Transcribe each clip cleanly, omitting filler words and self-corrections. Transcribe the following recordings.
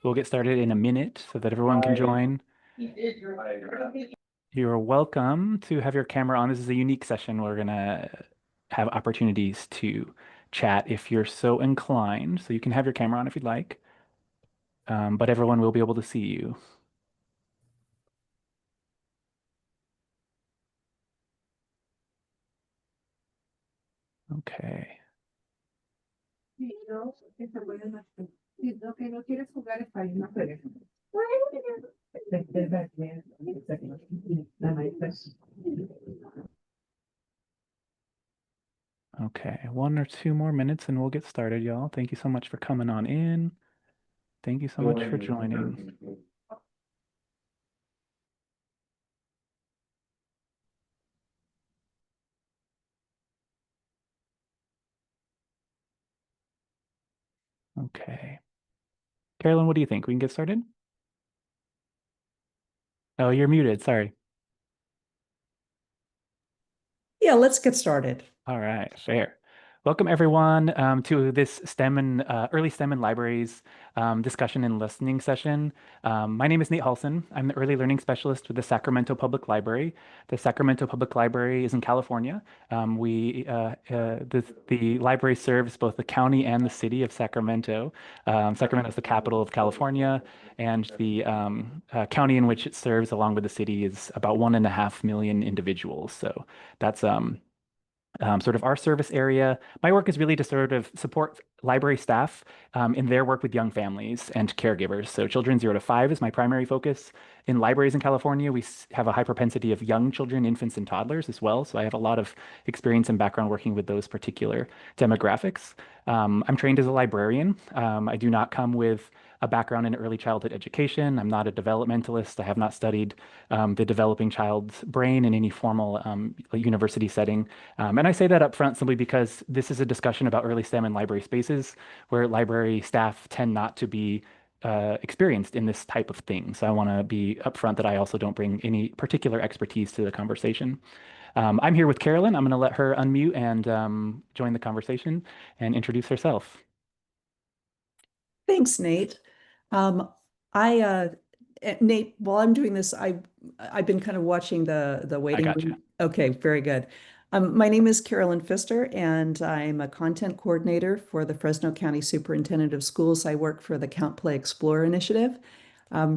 We'll get started in a minute so that everyone can join. You're welcome to have your camera on. This is a unique session. We're gonna have opportunities to chat if you're so inclined. So you can have your camera on if you'd like, but everyone will be able to see you. Okay. Okay, 1 or 2 more minutes and we'll get started, y'all. Thank you so much for coming on in. Thank you so much for joining. Okay. Carolyn, what do you think? We can get started? Oh, you're muted. Sorry. Yeah, let's get started. All right, fair. Welcome everyone to this STEM and early STEM and libraries discussion and listening session. My name is Nate Halson. I'm the early learning specialist with the Sacramento Public Library. The Sacramento Public Library is in California. The library serves both the county and the city of Sacramento. Sacramento is the capital of California, and the county in which it serves, along with the city, is about 1.5 million individuals. So that's sort of our service area. My work is really to sort of support library staff in their work with young families and caregivers. So children 0 to 5 is my primary focus. In libraries in California, we have a high propensity of young children, infants, and toddlers as well. So I have a lot of experience and background working with those particular demographics. I'm trained as a librarian. I do not come with a background in early childhood education. I'm not a developmentalist. I have not studied the developing child's brain in any formal university setting. And I say that up front simply because this is a discussion about early STEM and library spaces where library staff tend not to be experienced in this type of thing. So I want to be upfront that I also don't bring any particular expertise to the conversation. I'm here with Carolyn. I'm going to let her unmute and join the conversation and introduce herself. Thanks, Nate. Um, Nate, while I'm doing this, I've been kind of watching the I waiting got you. room. Okay, very good. My name is Carolyn Pfister, and I'm a content coordinator for the Fresno County Superintendent of Schools. I work for the Count Play Explore initiative.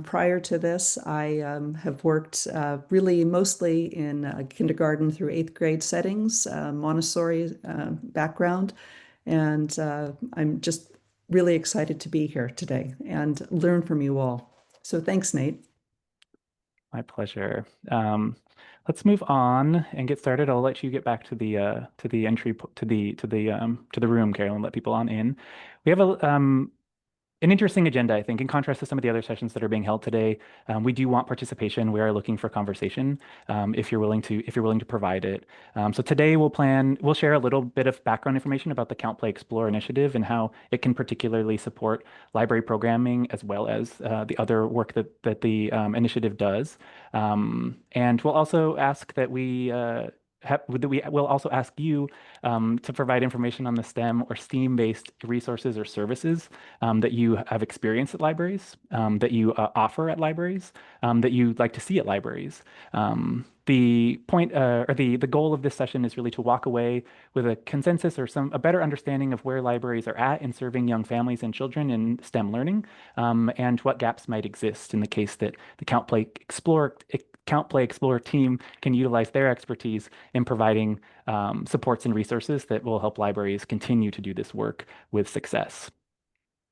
Prior to this, I have worked really mostly in kindergarten through 8th grade settings, Montessori background, and I'm just really excited to be here today and learn from you all. So thanks, Nate. My pleasure. Let's move on and get started. I'll let you get back to the entry to the room, Carolyn. Let people on in. We have an interesting agenda, I think, in contrast to some of the other sessions that are being held today. We do want participation. We are looking for conversation, if you're willing to provide it. So today we'll share a little bit of background information about the Count Play Explore initiative and how it can particularly support library programming as well as the other work that the initiative does. And we'll also ask that we will also ask you to provide information on the STEM or STEAM-based resources or services that you have experienced at libraries, that you offer at libraries, that you'd like to see at libraries. The point or the goal of this session is really to walk away with a consensus or a better understanding of where libraries are at in serving young families and children in STEM learning, and what gaps might exist in the case that the Count Play Explore team can utilize their expertise in providing supports and resources that will help libraries continue to do this work with success.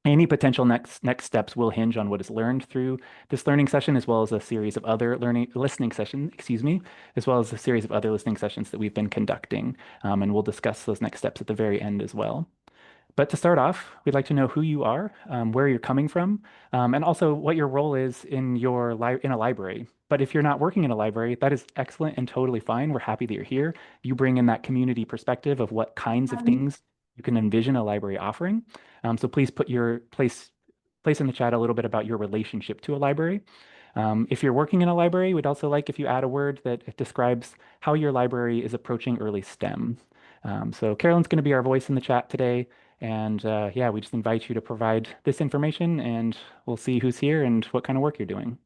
Any potential next steps will hinge on what is learned through this learning session, as well as a series of other listening sessions, as well as a series of other listening sessions that we've been conducting. And we'll discuss those next steps at the very end as well. But to start off, we'd like to know who you are, where you're coming from, and also what your role is in in a library. But if you're not working in a library, that is excellent and totally fine. We're happy that you're here. You bring in that community perspective of what kinds of things you can envision a library offering. So please put your place in the chat a little bit about your relationship to a library. If you're working in a library, we'd also like if you add a word that describes how your library is approaching early STEM. So Carolyn's going to be our voice in the chat today. And yeah, we just invite you to provide this information and we'll see who's here and what kind of work you're doing.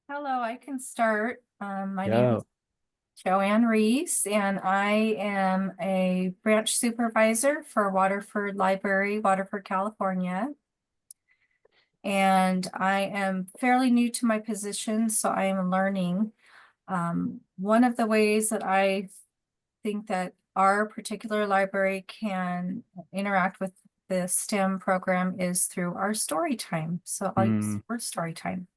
Hello, I can start. My name is Yo, Joanne Reese, and I am a branch supervisor for Waterford Library, Waterford, California. And I am fairly new to my position, so I am learning. One of the ways that I think that our particular library can interact with the STEM program is through our story time. So I'll use mm, the word story time.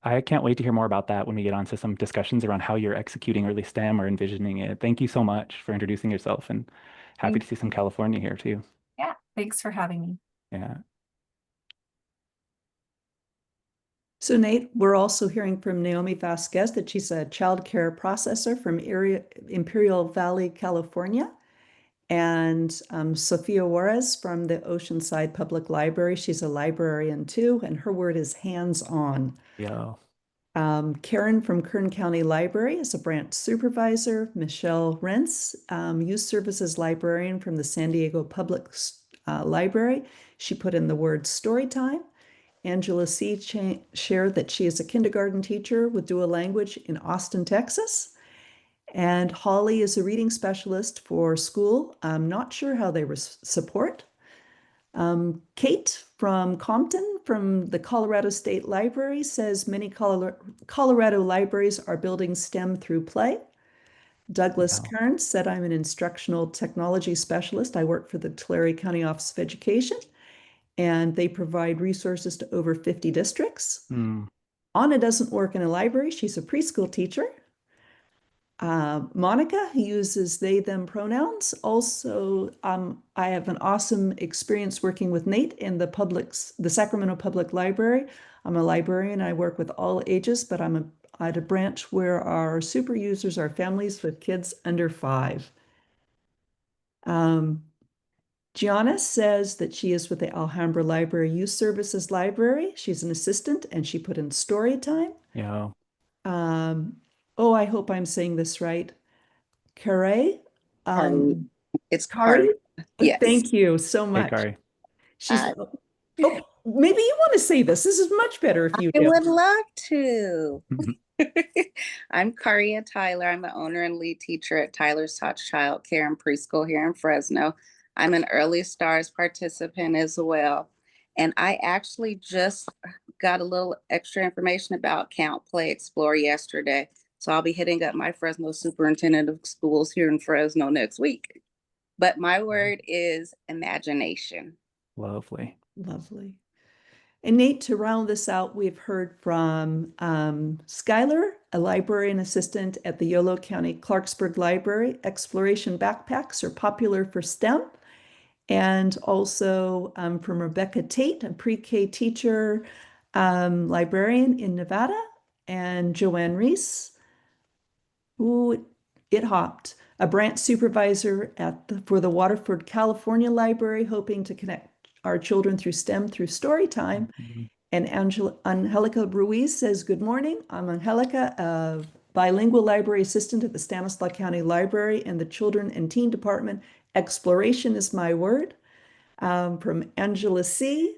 I can't wait to hear more about that when we get on to some discussions around how you're executing early STEM or envisioning it. Thank you so much for introducing yourself and happy to see some California here too. Yeah, thanks for having me. Yeah. So Nate, we're also hearing from Naomi Vasquez that she's a child care processor from Imperial Valley, California. And Sophia Juarez from the Oceanside Public Library. She's a librarian too, and her word is hands-on. Yo. Karen from Kern County Library is a branch supervisor. Michelle Rentz, youth services librarian from the San Diego Public Library. She put in the word story time. Angela C. shared that she is a kindergarten teacher with dual language in Austin, Texas. And Holly is a reading specialist for school. I'm not sure how they support. Kate from Compton from the Colorado State Library says many Colorado libraries are building STEM through play. Douglas Yeah. Kearns said, I'm an instructional technology specialist. I work for the Tulare County Office of Education, and they provide resources to over 50 districts. Mm, Anna doesn't work in a library. She's a preschool teacher. Monica, who uses they, them pronouns. Also, I have an awesome experience working with Nate in the Sacramento Public Library. I'm a librarian. I work with all ages, but I'm at a branch where our super users are families with kids under 5. Gianna says that she is with the Alhambra Library Youth Services Library. She's an assistant, and she put in story time. yo. Um, oh, I hope I'm saying this right. Carre, Kari. um, It's Kari, Kari. Yes. thank you so Hey, much. Kari. She's, Uh, oh, maybe you want to say this. This is much better if you I do. would love to. I'm Karia Tyler. I'm the owner and lead teacher at Tyler's Tots Child Care and Preschool here in Fresno. I'm an Early Stars participant as well. And I actually just got a little extra information about Count, Play, Explore yesterday. So I'll be hitting up my Fresno superintendent of schools here in Fresno next week. But my word is imagination. Lovely. Lovely. And Nate, to round this out, we've heard from Skylar, a librarian assistant at the Yolo County Clarksburg Library. Exploration backpacks are popular for STEM. And also from Rebecca Tate, a pre-K teacher, librarian in Nevada, and Joanne Reese, who it hopped, a branch supervisor for the Waterford, California Library, hoping to connect our children through STEM through story time. Mhm. And Angelica Ruiz says, good morning. I'm Angelica, a bilingual library assistant at the Stanislaus County Library and the Children and Teen Department. Exploration is my word. From Angela C.,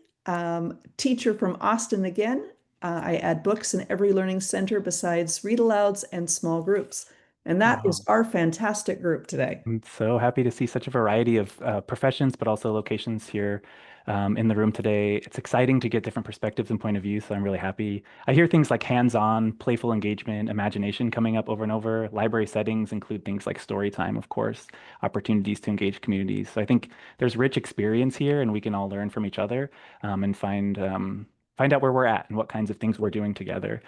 teacher from Austin again. I add books in every learning center besides read alouds and small groups. And that is Wow. our fantastic group today. I'm so happy to see such a variety of professions, but also locations here in the room today. It's exciting to get different perspectives and point of view, so I'm really happy. I hear things like hands-on, playful engagement, imagination coming up over and over. Library settings include things like story time, of course, opportunities to engage communities. So I think there's rich experience here, and we can all learn from each other and find out where we're at and what kinds of things we're doing together.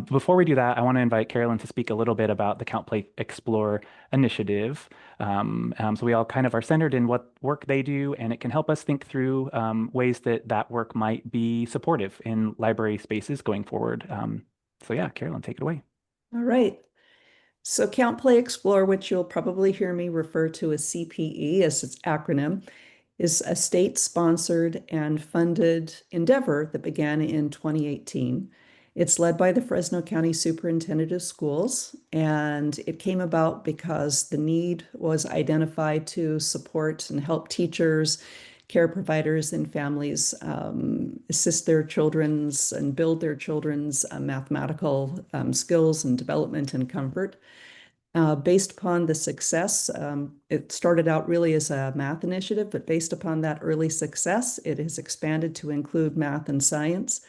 Before we do that, I want to invite Carolyn to speak a little bit about the Count Play Explore initiative. So we all kind of are centered in what work they do, and it can help us think through ways that that work might be supportive in library spaces going forward. So yeah, Carolyn, take it away. All right. So Count, Play, Explore, which you'll probably hear me refer to as CPE as its acronym, is a state-sponsored and funded endeavor that began in 2018. It's led by the Fresno County Superintendent of Schools, and it came about because the need was identified to support and help teachers, care providers, and families assist their children's and build their children's mathematical skills and development and comfort. Based upon the success, it started out really as a math initiative, but based upon that early success, it has expanded to include math and science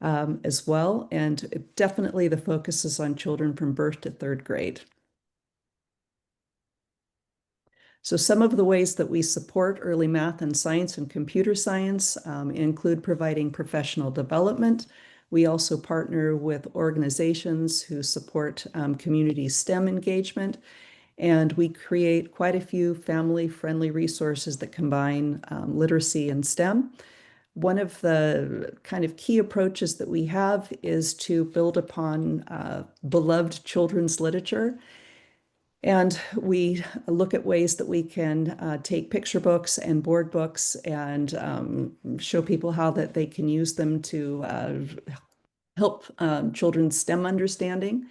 as well. And definitely the focus is on children from birth to third grade. So some of the ways that we support early math and science and computer science include providing professional development. We also partner with organizations who support community STEM engagement, and we create quite a few family-friendly resources that combine literacy and STEM. One of the kind of key approaches that we have is to build upon beloved children's literature. And we look at ways that we can take picture books and board books and show people how that they can use them to help children's STEM understanding.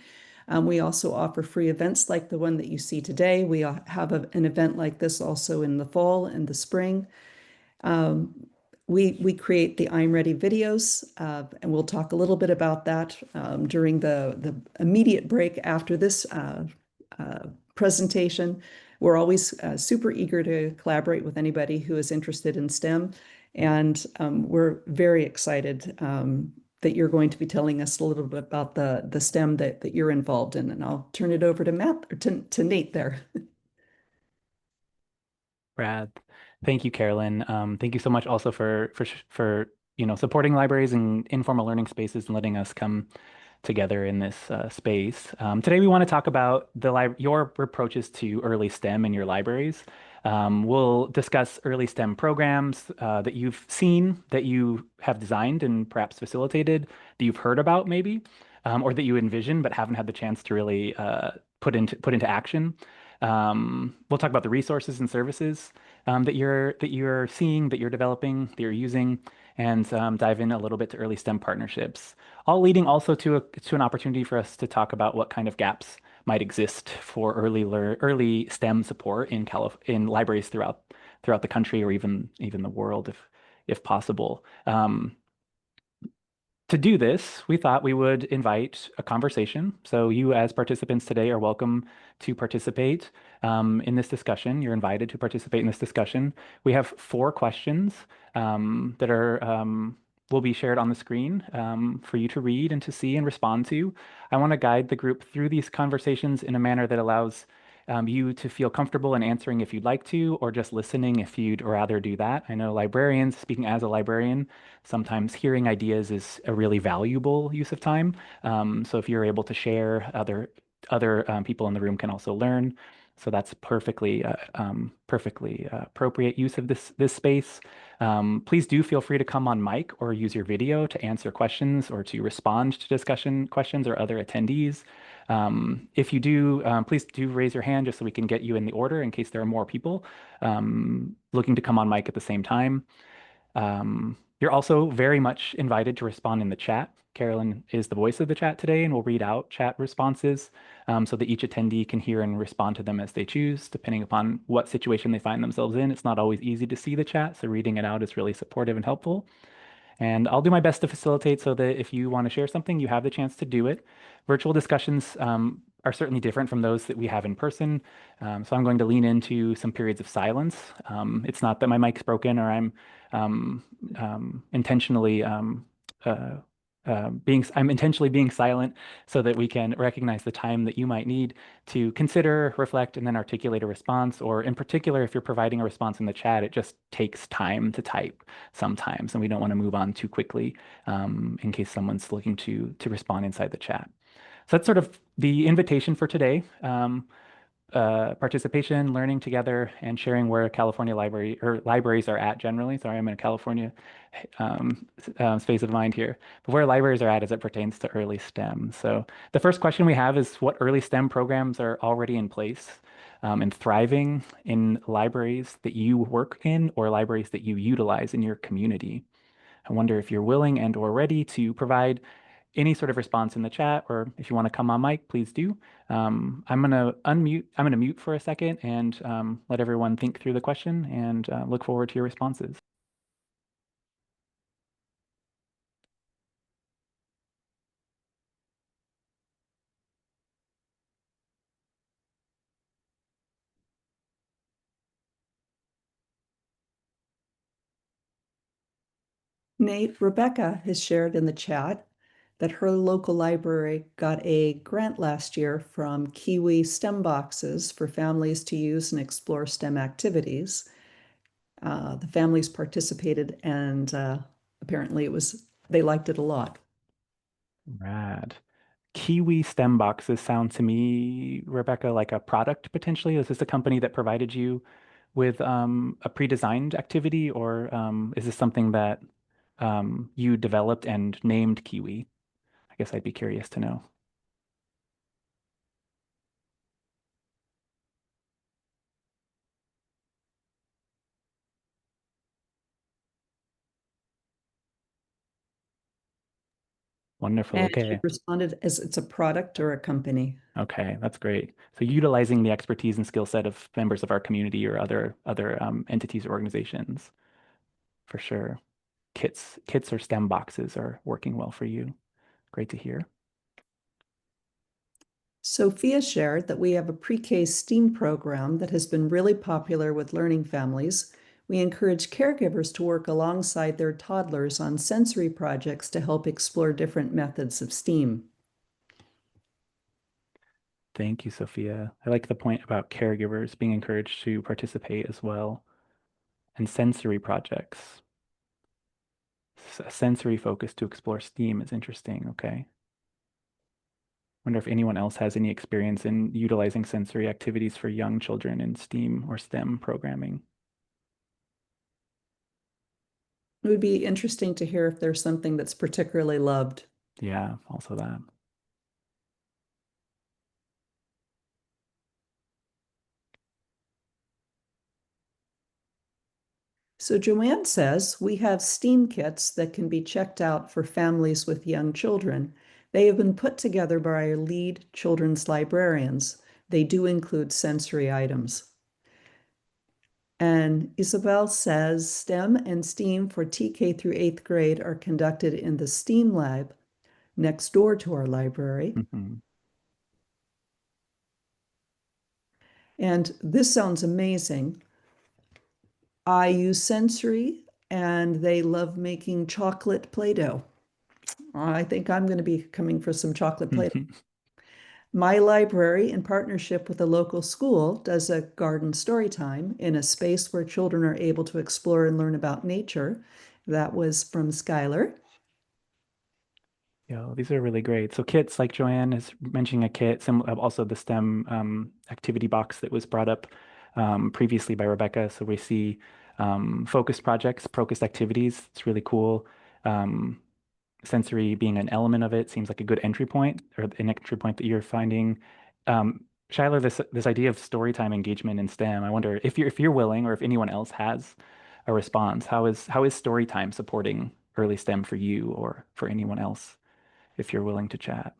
We also offer free events like the one that you see today. We have an event like this also in the fall and the spring. We create the I'm Ready videos, and we'll talk a little bit about that during the immediate break after this presentation. We're always super eager to collaborate with anybody who is interested in STEM, and we're very excited that you're going to be telling us a little bit about the STEM that you're involved in. And I'll turn it over to Matt or to Nate there. Brad, thank you, Carolyn. Thank you so much also for supporting libraries and informal learning spaces and letting us come together in this space. Today we want to talk about your approaches to early STEM in your libraries. We'll discuss early STEM programs that you've seen, that you have designed and perhaps facilitated, that you've heard about maybe, or that you envision but haven't had the chance to really put into action. We'll talk about the resources and services that you're seeing, that you're developing, that you're using, and dive in a little bit to early STEM partnerships. All leading also to an opportunity for us to talk about what kind of gaps might exist for early STEM support in libraries throughout the country or even the world if possible. To do this, we thought we would invite a conversation. So you as participants today are welcome to participate in this discussion. You're invited to participate in this discussion. We have 4 questions that will be shared on the screen for you to read and to see and respond to. I want to guide the group through these conversations in a manner that allows you to feel comfortable in answering if you'd like to, or just listening if you'd rather do that. I know librarians, speaking as a librarian, sometimes hearing ideas is a really valuable use of time. So if you're able to share, other people in the room can also learn. So that's perfectly appropriate use of this space. Please do feel free to come on mic or use your video to answer questions or to respond to discussion questions or other attendees. If you do, please do raise your hand just so we can get you in the order in case there are more people looking to come on mic at the same time. You're also very much invited to respond in the chat. Carolyn is the voice of the chat today and will read out chat responses so that each attendee can hear and respond to them as they choose, depending upon what situation they find themselves in. It's not always easy to see the chat, so reading it out is really supportive and helpful. And I'll do my best to facilitate so that if you want to share something, you have the chance to do it. Virtual discussions are certainly different from those that we have in person. So I'm going to lean into some periods of silence. It's not that my mic's broken or I'm intentionally I'm intentionally being silent so that we can recognize the time that you might need to consider, reflect, and then articulate a response. Or in particular, if you're providing a response in the chat, it just takes time to type sometimes, and we don't want to move on too quickly in case someone's looking to respond inside the chat. So that's sort of the invitation for today. Participation, learning together, and sharing where California libraries are at generally. Sorry, I'm in a California space of mind here, but where libraries are at as it pertains to early STEM. So the first question we have is what early STEM programs are already in place and thriving in libraries that you work in or libraries that you utilize in your community. I wonder if you're willing and or ready to provide any sort of response in the chat, or if you want to come on mic, please do. I'm gonna mute for a second and let everyone think through the question and look forward to your responses. Nate, Rebecca has shared in the chat that her local library got a grant last year from Kiwi STEM boxes for families to use and explore STEM activities. The families participated and apparently they liked it a lot. Rad. Kiwi stem boxes sound to me, Rebecca, like a product potentially. Is this a company that provided you with a pre-designed activity, or is this something that you developed and named Kiwi? I guess I'd be curious to know. Wonderful. And she Okay. responded as it's a product or a company. Okay, that's great. So utilizing the expertise and skill set of members of our community or other entities or organizations, for sure. Kits or STEM boxes are working well for you. Great to hear. Sophia shared that we have a pre-K STEAM program that has been really popular with learning families. We encourage caregivers to work alongside their toddlers on sensory projects to help explore different methods of STEAM. Thank you, Sophia. I like the point about caregivers being encouraged to participate as well. And sensory projects. A sensory focus to explore STEAM is interesting. Okay. Wonder if anyone else has any experience in utilizing sensory activities for young children in STEAM or STEM programming. It would be interesting to hear if there's something that's particularly loved. Yeah, also that. So Joanne says we have STEAM kits that can be checked out for families with young children. They have been put together by our lead children's librarians. They do include sensory items. And Isabel says STEM and STEAM for TK through 8th grade are conducted in the STEAM lab next door to our library. Mhm. And this sounds amazing. I use sensory and they love making chocolate Play-Doh. I think I'm going to be coming for some chocolate Play-Doh. My library, in partnership with a local school, does a garden story time in a space where children are able to explore and learn about nature. That was from Skylar. Yeah, these are really great. So kits, like Joanne is mentioning a kit, also the STEM activity box that was brought up previously by Rebecca. So we see focused projects, focused activities. It's really cool. Um, Sensory being an element of it seems like a good entry point, or an entry point that you're finding. Shyler, this idea of storytime engagement in STEM, I wonder if you're willing, or if anyone else has a response. How is storytime supporting early STEM for you or for anyone else, if you're willing to chat?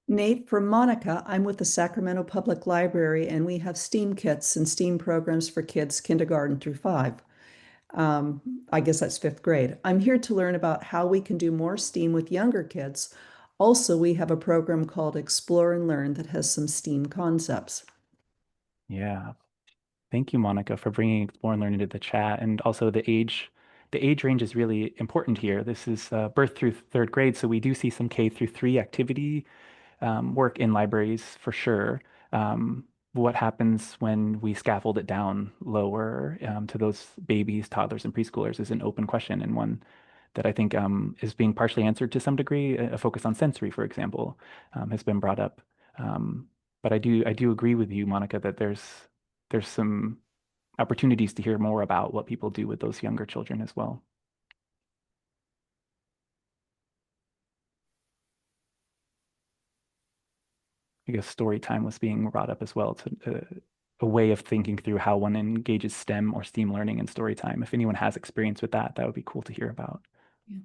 Nate, from Monica, I'm with the Sacramento Public Library and we have STEAM kits and STEAM programs for kids kindergarten through 5. I guess that's 5th grade. I'm here to learn about how we can do more STEAM with younger kids. Also, we have a program called Explore and Learn that has some STEAM concepts. Yeah. Thank you, Monica, for bringing Explore and Learn into the chat. And also the age range is really important here. This is birth through 3rd grade, so we do see some K through 3 activity work in libraries for sure. What happens when we scaffold it down lower to those babies, toddlers, and preschoolers is an open question, and one that I think is being partially answered to some degree. A focus on sensory, for example, has been brought up. But I do agree with you, Monica, that there's some opportunities to hear more about what people do with those younger children as well. I guess story time was being brought up as well to a way of thinking through how one engages STEM or STEAM learning in story time. If anyone has experience with that, that would be cool to hear about. Yeah.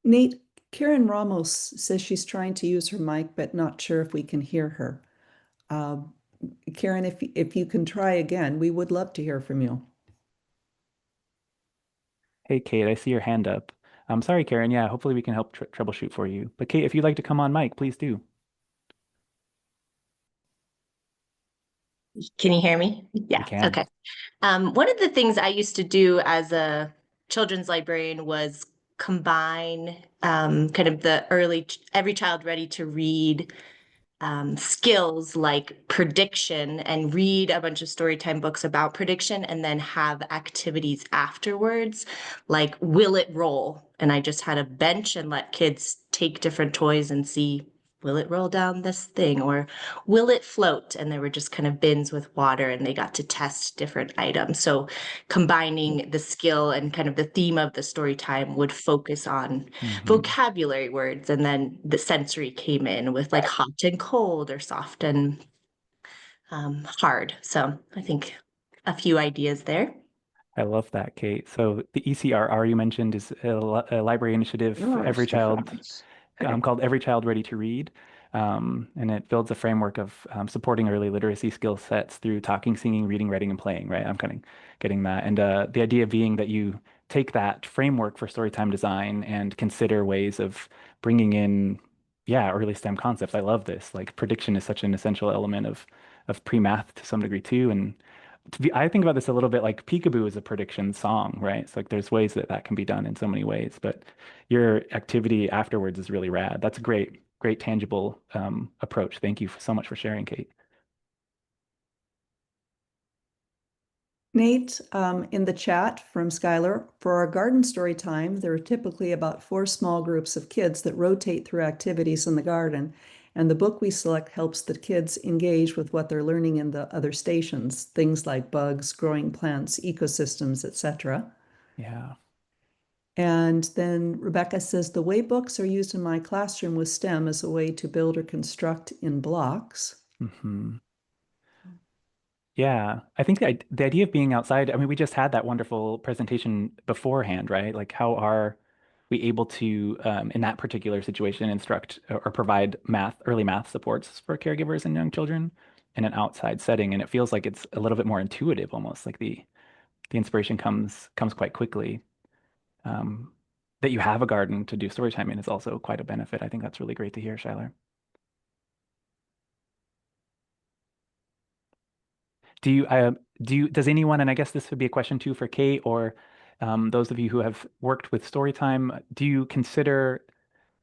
Nate, Karen Ramos says she's trying to use her mic, but not sure if we can hear her. Um, Karen, if you can try again, we would love to hear from you. Hey, Kate, I see your hand up. I'm sorry, Karen. Yeah, hopefully we can help troubleshoot for you. But Kate, if you'd like to come on mic, please do. Can you hear me? We Yeah, can. okay. One of the things I used to do as a children's librarian was combine kind of the early Every Child Ready to Read skills like prediction and read a bunch of storytime books about prediction and then have activities afterwards, like will it roll? And I just had a bench and let kids take different toys and see, will it roll down this thing or will it float? And there were just kind of bins with water and they got to test different items. So combining the skill and kind of the theme of the story time would focus on vocabulary words, and then the sensory came in with like hot and cold or soft and hard. So I think a few ideas there. I love that, Kate. So the ECRR you mentioned is a library initiative for every child called Every Child Ready to Read. And it builds a framework of supporting early literacy skill sets through talking, singing, reading, writing, and playing, right? I'm kind of getting that. And the idea being that you take that framework for storytime design and consider ways of bringing in, yeah, early STEM concepts. I love this. Like prediction is such an essential element of pre-math to some degree too. And I think about this a little bit like Peekaboo is a prediction song, right? So like there's ways that that can be done in so many ways, but your activity afterwards is really rad. That's a great tangible approach. Thank you so much for sharing, Kate. Nate, in the chat from Skylar, for our garden story time, there are typically about 4 small groups of kids that rotate through activities in the garden. And the book we select helps the kids engage with what they're learning in the other stations, things like bugs, growing plants, ecosystems, etc. Yeah. And then Rebecca says, the way books are used in my classroom with STEM as a way to build or construct in blocks. hmm Yeah, I think the idea of being outside, I mean, we just had that wonderful presentation beforehand, right? Like, how are we able to, in that particular situation, instruct or provide early math supports for caregivers and young children in an outside setting? And it feels like it's a little bit more intuitive, almost like the inspiration comes quite quickly. Um, that you have a garden to do story time in is also quite a benefit. I think that's really great to hear, Shyler. Does anyone, and I guess this would be a question too for Kate or those of you who have worked with Storytime, do you consider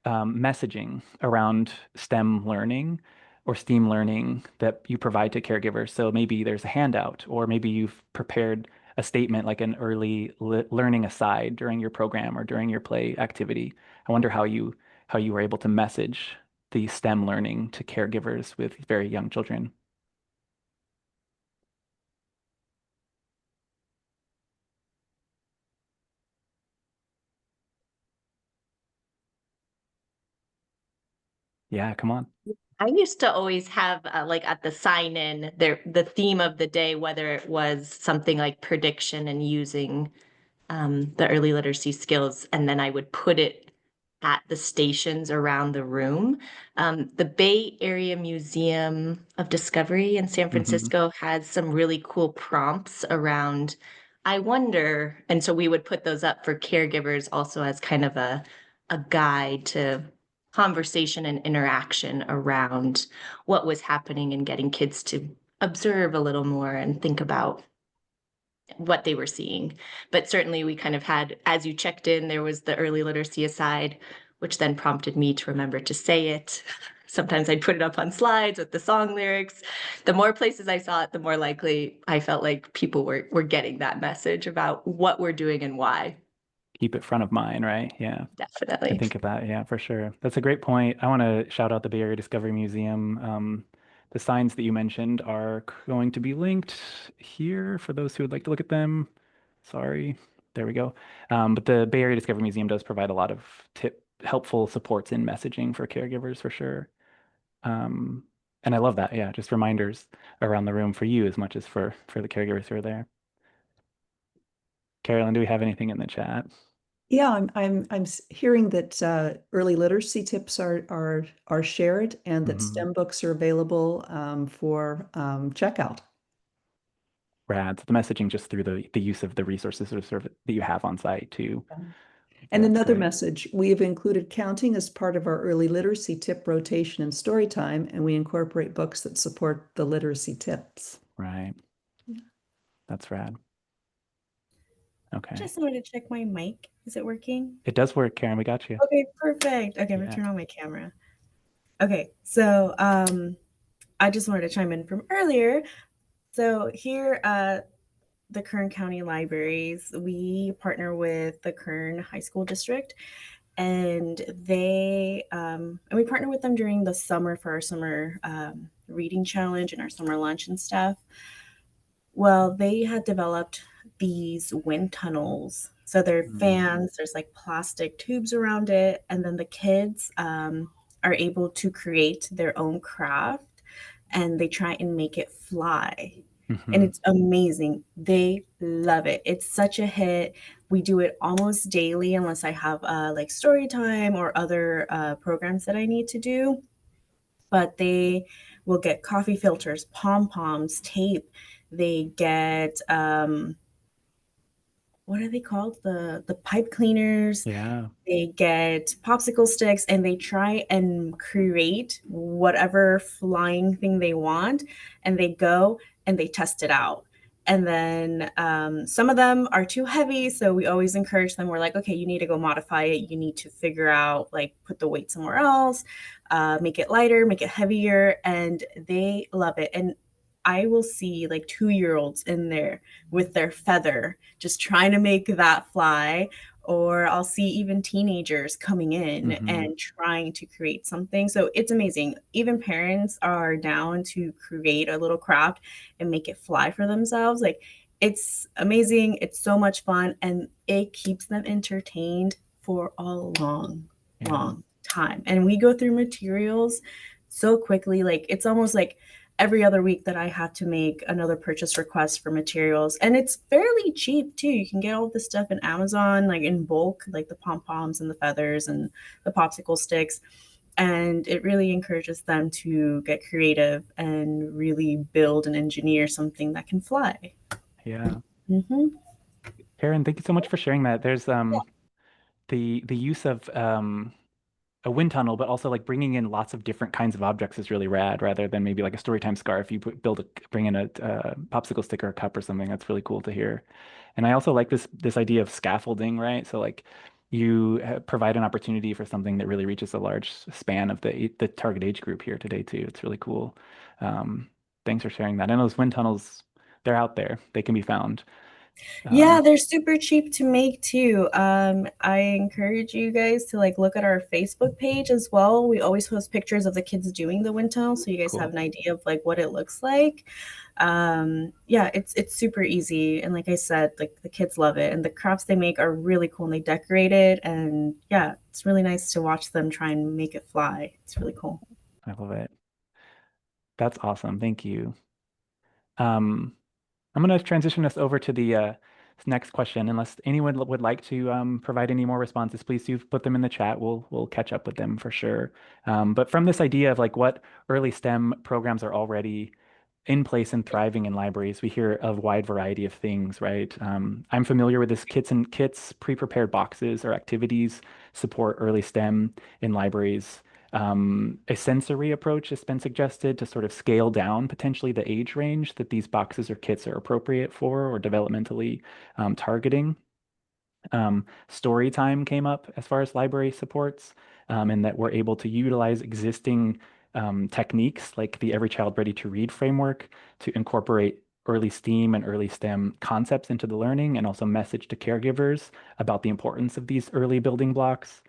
messaging around STEM learning or STEAM learning that you provide to caregivers? So maybe there's a handout, or maybe you've prepared a statement like an early learning aside during your program or during your play activity. I wonder how you were able to message the STEM learning to caregivers with very young children. Yeah, come on. I used to always have like at the sign in there the theme of the day, whether it was something like prediction and using the early literacy skills, and then I would put it at the stations around the room. The Bay Area Museum of Discovery in San hmm Francisco has some really cool prompts around, I wonder, and so we would put those up for caregivers also as kind of a guide to conversation and interaction around what was happening and getting kids to observe a little more and think about what they were seeing. But certainly we kind of had, as you checked in, there was the early literacy aside, which then prompted me to remember to say it. Sometimes I'd put it up on slides with the song lyrics. The more places I saw it, the more likely I felt like people were getting that message about what we're doing and why. Keep it front of mind, right? Yeah. Can Definitely. think of that. Yeah, for sure. That's a great point. I want to shout out the Bay Area Discovery Museum. The signs that you mentioned are going to be linked here for those who would like to look at them. Sorry. There we go. But the Bay Area Discovery Museum does provide a lot of helpful supports in messaging for caregivers for sure. Um, And I love that. Yeah, just reminders around the room for you as much as for the caregivers who are there. Carolyn, do we have anything in the chat? Yeah, I'm hearing that early literacy tips are shared and that Mhm. STEM books are available for checkout. Rad. So the messaging just through the use of the resources or service that you have on site too. And That's another great. message, we have included counting as part of our early literacy tip rotation and story time, and we incorporate books that support the literacy tips. Right. That's rad. Okay. Just wanted to check my mic. Is it working? It does work, Karen. We got you. Okay, perfect. Okay, I'm gonna Yeah. turn on my camera. Okay, so I just wanted to chime in from earlier. So here at the Kern County Libraries, we partner with the Kern High School District, and we partner with them during the summer for our summer reading challenge and our summer lunch and stuff. Well, they had developed these wind tunnels. So they're fans, there's like plastic tubes around it, and then the kids are able to create their own craft and they try and make it fly. And Mhm. it's amazing. They love it. It's such a hit. We do it almost daily unless I have like story time or other programs that I need to do. But they will get coffee filters, pom poms, tape. They get what are they called? The pipe cleaners. Yeah. They get popsicle sticks and they try and create whatever flying thing they want, and they go and they test it out. And then some of them are too heavy, so we always encourage them. We're like, okay, you need to go modify it. You need to figure out, like, put the weight somewhere else, make it lighter, make it heavier, and they love it. And I will see like 2-year-olds in there with their feather just trying to make that fly, or I'll see even teenagers coming in Mhm. and trying to create something. So it's amazing. Even parents are down to create a little craft and make it fly for themselves. Like, it's amazing. It's so much fun and it keeps them entertained for a long, Yeah. long time. And we go through materials so quickly. Like, it's almost like every other week that I have to make another purchase request for materials. And it's fairly cheap too. You can get all this stuff in Amazon, like in bulk, like the pom poms and the feathers and the popsicle sticks. And it really encourages them to get creative and really build and engineer something that can fly. Yeah. Mm-hmm. Karen, thank you so much for sharing that. There's the use of a wind tunnel, but also like bringing in lots of different kinds of objects is really rad. Rather than maybe like a storytime scarf, you bring in a popsicle stick or a cup or something. That's really cool to hear. And I also like this idea of scaffolding, right? So like you provide an opportunity for something that really reaches a large span of the target age group here today too. It's really cool. Um, Thanks for sharing that. And those wind tunnels, they're out there. They can be found. Yeah, they're super cheap to make too. I encourage you guys to like look at our Facebook page as well. We always post pictures of the kids doing the wind tunnel, so you guys Cool. have an idea of like what it looks like. Yeah, it's super easy, and like I said, like the kids love it, and the crafts they make are really cool, and they decorate it, and yeah, it's really nice to watch them try and make it fly. It's really cool. I love it. That's awesome. Thank you. Um, I'm going to transition us over to the next question. Unless anyone would like to provide any more responses, please do put them in the chat. We'll catch up with them for sure. But from this idea of like what early STEM programs are already in place and thriving in libraries, we hear a wide variety of things, right? I'm familiar with this kits, pre-prepared boxes or activities support early STEM in libraries. A sensory approach has been suggested to sort of scale down potentially the age range that these boxes or kits are appropriate for or developmentally targeting. Story time came up as far as library supports, and that we're able to utilize existing techniques like the Every Child Ready to Read framework to incorporate early STEAM and early STEM concepts into the learning and also message to caregivers about the importance of these early building blocks.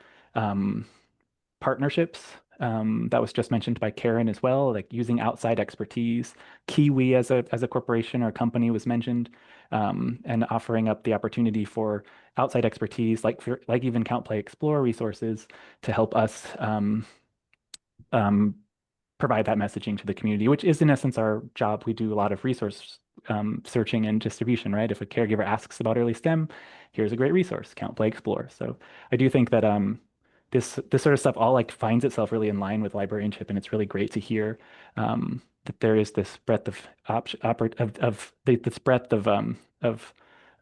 Partnerships that was just mentioned by Karen as well, like using outside expertise. Kiwi as a corporation or company was mentioned, and offering up the opportunity for outside expertise, like even Count, Play, Explore resources to help us provide that messaging to the community, which is in essence our job. We do a lot of resource searching and distribution, right? If a caregiver asks about early STEM, here's a great resource, Count, Play, Explore. So I do think that this sort of stuff all like finds itself really in line with librarianship, and it's really great to hear that there is this breadth of this breadth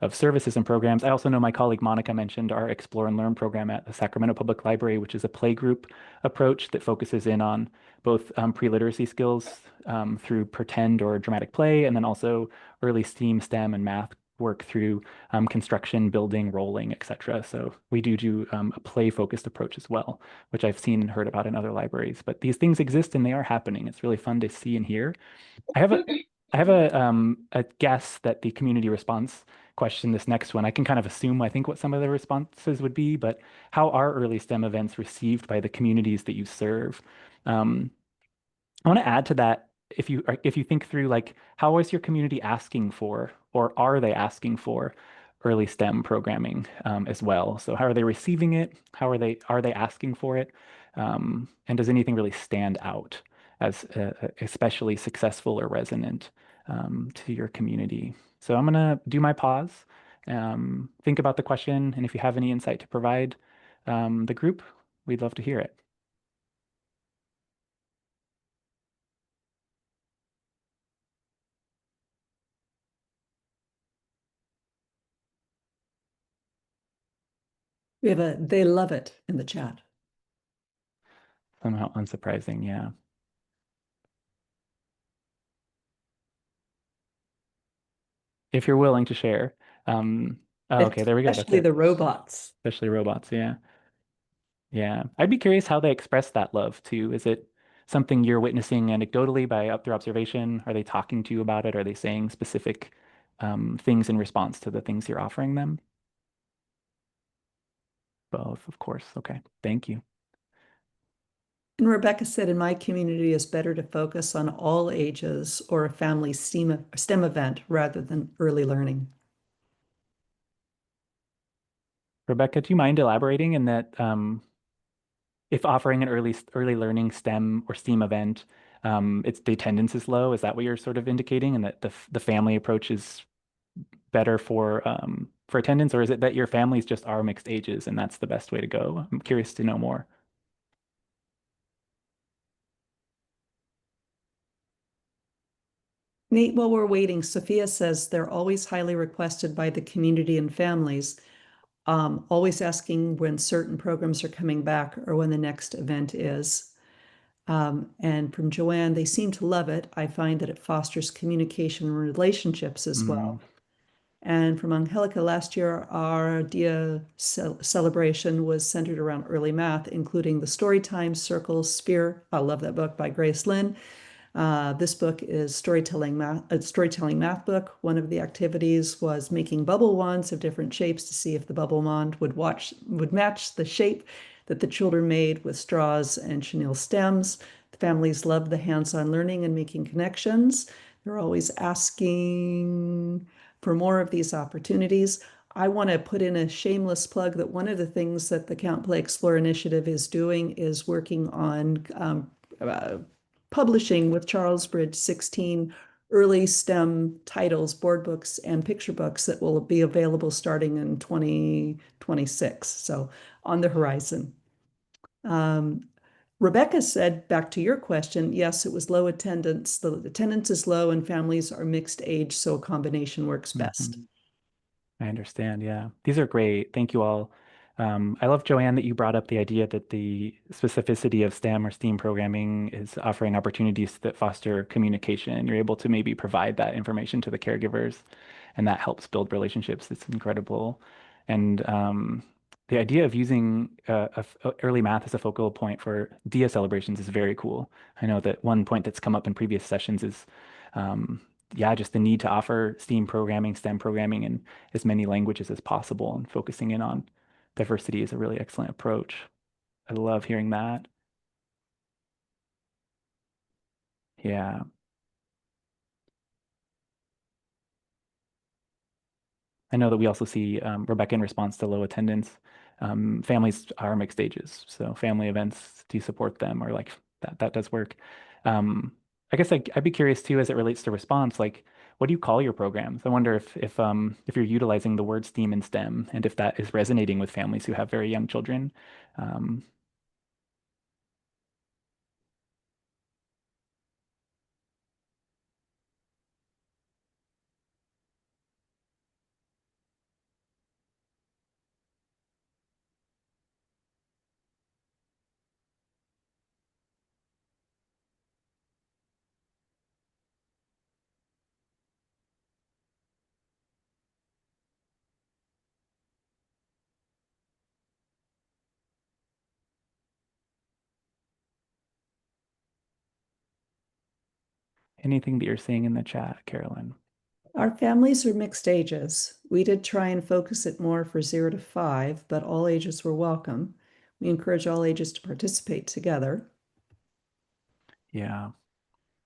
of services and programs. I also know my colleague Monica mentioned our Explore and Learn program at the Sacramento Public Library, which is a playgroup approach that focuses in on both pre-literacy skills through pretend or dramatic play, and then also early STEAM, STEM, and math work through construction, building, rolling, etc. So we do a play-focused approach as well, which I've seen and heard about in other libraries. But these things exist and they are happening. It's really fun to see and hear. I have a guess that the community response question, this next one, I can kind of assume, I think, what some of the responses would be, but how are early STEM events received by the communities that you serve? I want to add to that, if you think through like how is your community asking for, or are they asking for early STEM programming as well? So how are they receiving it? How are they asking for it? And does anything really stand out as especially successful or resonant to your community? So I'm gonna do my pause, think about the question, and if you have any insight to provide the group, we'd love to hear it. We have a "they love it" in the chat. Somehow unsurprising, yeah. If you're willing to share. Oh, okay, there we go. That's Especially it. the robots. Especially robots, yeah. Yeah. I'd be curious how they express that love too. Is it something you're witnessing anecdotally through observation? Are they talking to you about it? Are they saying specific things in response to the things you're offering them? Both, of course. Okay. Thank you. And Rebecca said, in my community, it's better to focus on all ages or a family STEM event rather than early learning. Rebecca, do you mind elaborating in that if offering an early learning STEM or STEAM event, it's the attendance is low? Is that what you're sort of indicating, and that the family approach is better for attendance, or is it that your families just are mixed ages and that's the best way to go? I'm curious to know more. Nate, while we're waiting, Sophia says they're always highly requested by the community and families, always asking when certain programs are coming back or when the next event is. And from Joanne, they seem to love it. I find that it fosters communication and relationships as well. And from Angelica, last year, our DIA celebration was centered around early math, including the Storytime Circle Sphere. I love that book by Grace Lynn. This book is storytelling math book. One of the activities was making bubble wands of different shapes to see if the bubble wand would match the shape that the children made with straws and chenille stems. The families loved the hands-on learning and making connections. They're always asking for more of these opportunities. I want to put in a shameless plug that one of the things that the Count, Play, Explore initiative is doing is working on publishing with Charles Bridge 16 early STEM titles, board books, and picture books that will be available starting in 2026. So on the horizon. Rebecca said, back to your question, yes, it was low attendance. The attendance is low and families are mixed age, so a combination works best. I understand. Yeah. These are great. Thank you all. I love, Joanne, that you brought up the idea that the specificity of STEM or STEAM programming is offering opportunities that foster communication. You're able to maybe provide that information to the caregivers, and that helps build relationships. It's incredible. And the idea of using early math as a focal point for DIA celebrations is very cool. I know that one point that's come up in previous sessions is yeah, just the need to offer STEAM programming, STEM programming in as many languages as possible, and focusing in on diversity is a really excellent approach. I love hearing that. Yeah. I know that we also see, Rebecca, in response to low attendance, families are mixed ages. So family events, do you support them, or like that does work. I guess I'd be curious too, as it relates to response, like what do you call your programs? I wonder if you're utilizing the word STEAM and STEM, and if that is resonating with families who have very young children. Um, Anything that you're seeing in the chat, Carolyn? Our families are mixed ages. We did try and focus it more for 0 to 5, but all ages were welcome. We encourage all ages to participate together. Yeah.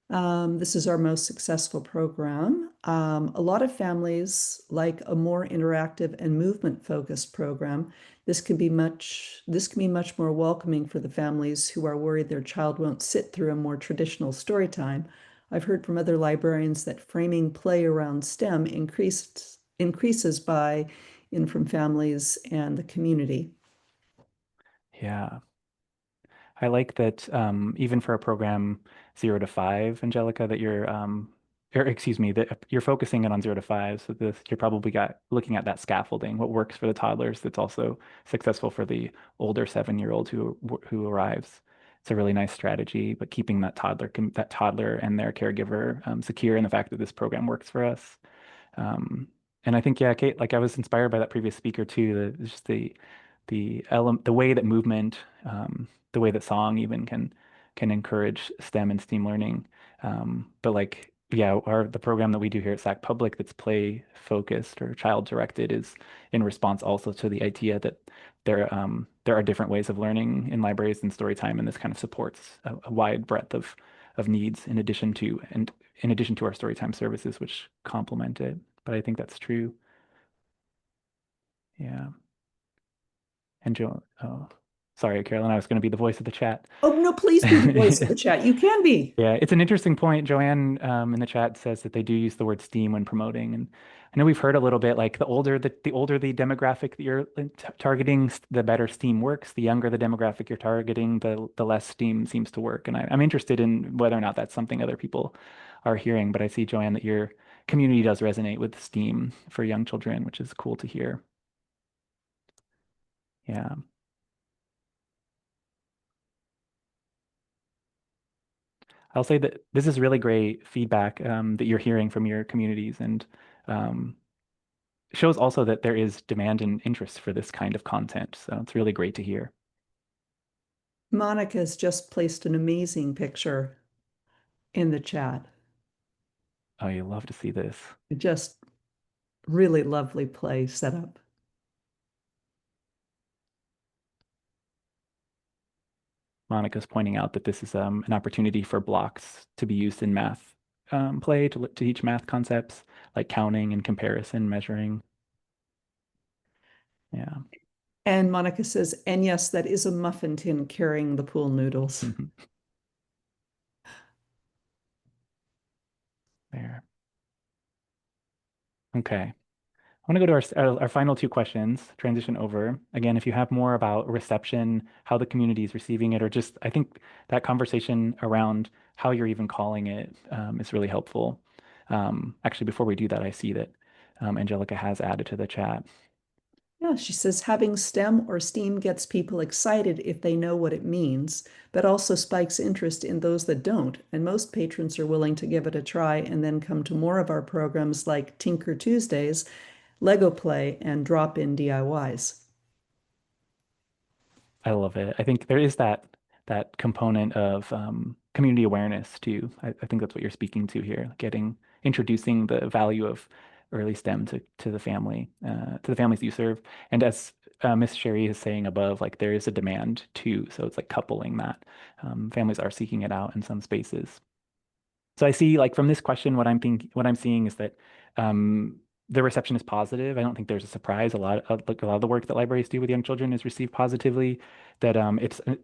This is our most successful program. A lot of families like a more interactive and movement-focused program. This can be much more welcoming for the families who are worried their child won't sit through a more traditional story time. I've heard from other librarians that framing play around STEM increases buy-in from families and the community. Yeah. I like that even for a program 0 to 5, Angelica, that or excuse me, that you're focusing it on 0 to 5. So you're probably looking at that scaffolding, what works for the toddlers that's also successful for the older 7-year-old who arrives. It's a really nice strategy, but keeping that toddler and their caregiver secure in the fact that this program works for us. And I think, yeah, Kate, like I was inspired by that previous speaker too, just the way that movement, the way that song even can encourage STEM and STEAM learning. But like, yeah, the program that we do here at Sac Public that's play focused or child directed is in response also to the idea that there are different ways of learning in libraries and story time, and this kind of supports a wide breadth of needs in addition to our storytime services, which complement it. But I think that's true. Yeah. And oh, sorry, Carolyn, I was going to be the voice of the chat. Oh, no, please be the voice of the chat. You can be. Yeah, it's an interesting point. Joanne in the chat says that they do use the word STEAM when promoting, and I know we've heard a little bit like the older the demographic that you're targeting, the better STEAM works. The younger the demographic you're targeting, the less STEAM seems to work. And I'm interested in whether or not that's something other people are hearing. But I see, Joanne, that your community does resonate with STEAM for young children, which is cool to hear. Yeah. I'll say that this is really great feedback that you're hearing from your communities, and um, shows also that there is demand and interest for this kind of content. So it's really great to hear. Monica's just placed an amazing picture in the chat. Oh, you love to see this. Just really lovely play setup. Monica's pointing out that this is an opportunity for blocks to be used in math play to teach math concepts like counting and comparison, measuring. Yeah. And Monica says, and yes, that is a muffin tin carrying the pool noodles. There. Okay. I want to go to our final two questions, transition over. Again, if you have more about reception, how the community is receiving it, or just, I think that conversation around how you're even calling it is really helpful. Actually, before we do that, I see that Angelica has added to the chat. Yeah, she says having STEM or STEAM gets people excited if they know what it means, but also spikes interest in those that don't. And most patrons are willing to give it a try and then come to more of our programs like Tinker Tuesdays, Lego Play, and drop-in DIYs. I love it. I think there is that component of community awareness too. I think that's what you're speaking to here, introducing the value of early STEM to the families you serve. And as Miss Sherry is saying above, like there is a demand too. So it's like coupling that. Families are seeking it out in some spaces. So I see like from this question, what I'm seeing is that the reception is positive. I don't think there's a surprise. Like a lot of the work that libraries do with young children is received positively. That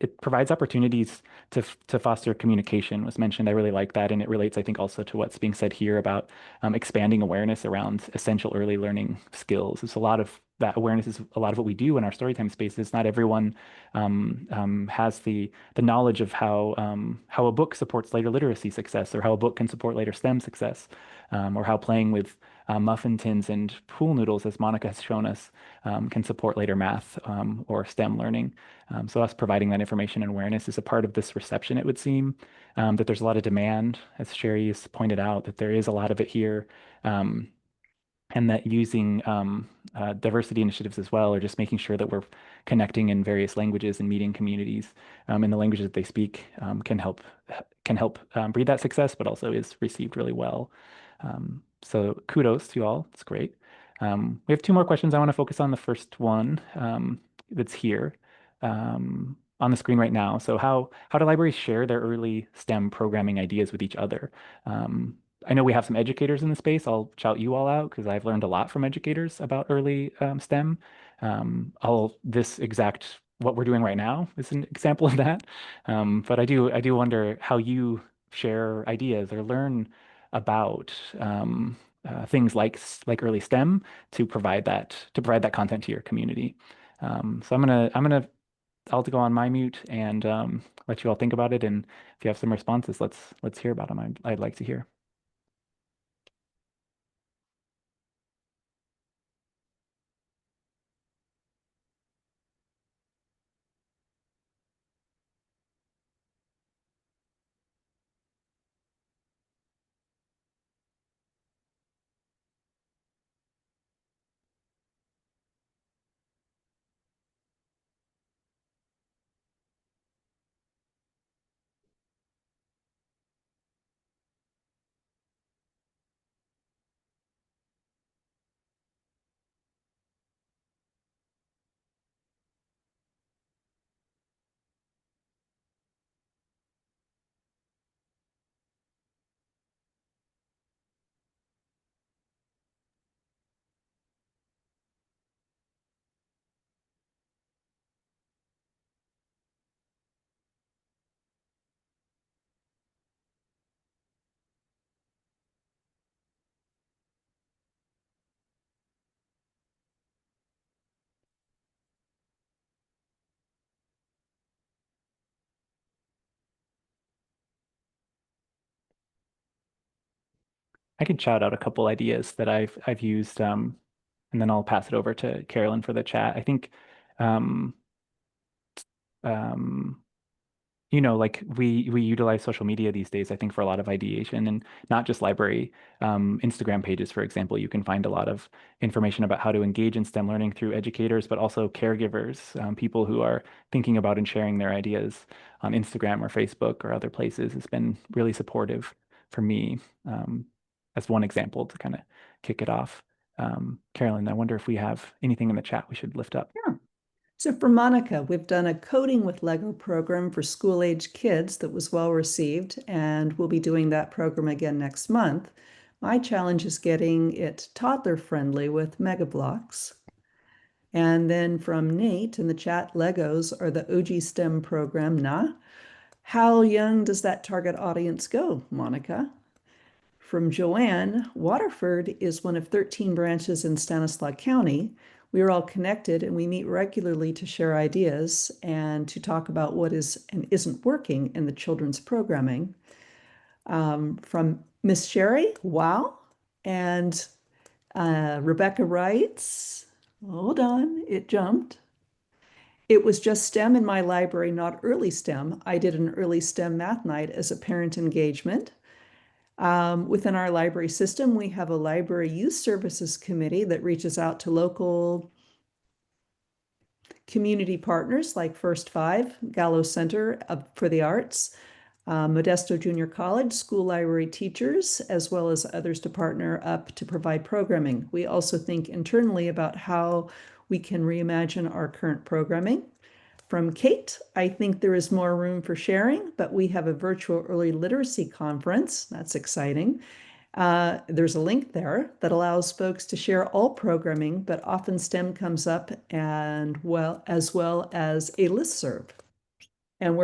it provides opportunities to foster communication was mentioned. I really like that, and it relates, I think, also to what's being said here about expanding awareness around essential early learning skills. It's a lot of that awareness is a lot of what we do in our storytime spaces. Not everyone has the knowledge of how a book supports later literacy success, or how a book can support later STEM success, or how playing with muffin tins and pool noodles, as Monica has shown us, can support later math or STEM learning. So us providing that information and awareness is a part of this reception, it would seem, that there's a lot of demand, as Sherry has pointed out, that there is a lot of it here. And that using diversity initiatives as well, or just making sure that we're connecting in various languages and meeting communities in the languages that they speak, can help breed that success, but also is received really well. So kudos to you all. It's great. We have two more questions. I want to focus on the first one that's here on the screen right now. So how do libraries share their early STEM programming ideas with each other? I know we have some educators in the space. I'll shout you all out because I've learned a lot from educators about early STEM. What we're doing right now is an example of that. But I do wonder how you share ideas or learn about things like early STEM to provide that content to your community. So I'll go on my mute and let you all think about it. And if you have some responses, let's hear about them. I'd like to hear. I could shout out a couple ideas that I've used, and then I'll pass it over to Carolyn for the chat. I think, um, um, like we utilize social media these days, I think, for a lot of ideation, and not just library. Instagram pages, for example, you can find a lot of information about how to engage in STEM learning through educators, but also caregivers, people who are thinking about and sharing their ideas on Instagram or Facebook or other places. It's been really supportive for me, as one example to kind of kick it off. Carolyn, I wonder if we have anything in the chat we should lift up. Yeah. So for Monica, we've done a coding with Lego program for school-age kids that was well received, and we'll be doing that program again next month. My challenge is getting it toddler-friendly with Mega Blocks. And then from Nate in the chat, Legos are the OG STEM program, nah? How young does that target audience go, Monica? From Joanne, Waterford is one of 13 branches in Stanislaus County. We are all connected and we meet regularly to share ideas and to talk about what is and isn't working in the children's programming. From Miss Sherry, wow. And Rebecca writes, hold on, it jumped. It was just STEM in my library, not early STEM. I did an early STEM math night as a parent engagement. Within our library system, we have a library youth services committee that reaches out to local community partners like First Five, Gallo Center for the Arts, Modesto Junior College, school library teachers, as well as others to partner up to provide programming. We also think internally about how we can reimagine our current programming. From Kate, I think there is more room for sharing, but we have a virtual early literacy conference. That's exciting. There's a link there that allows folks to share all programming, but often STEM comes up and as well as a listserv. And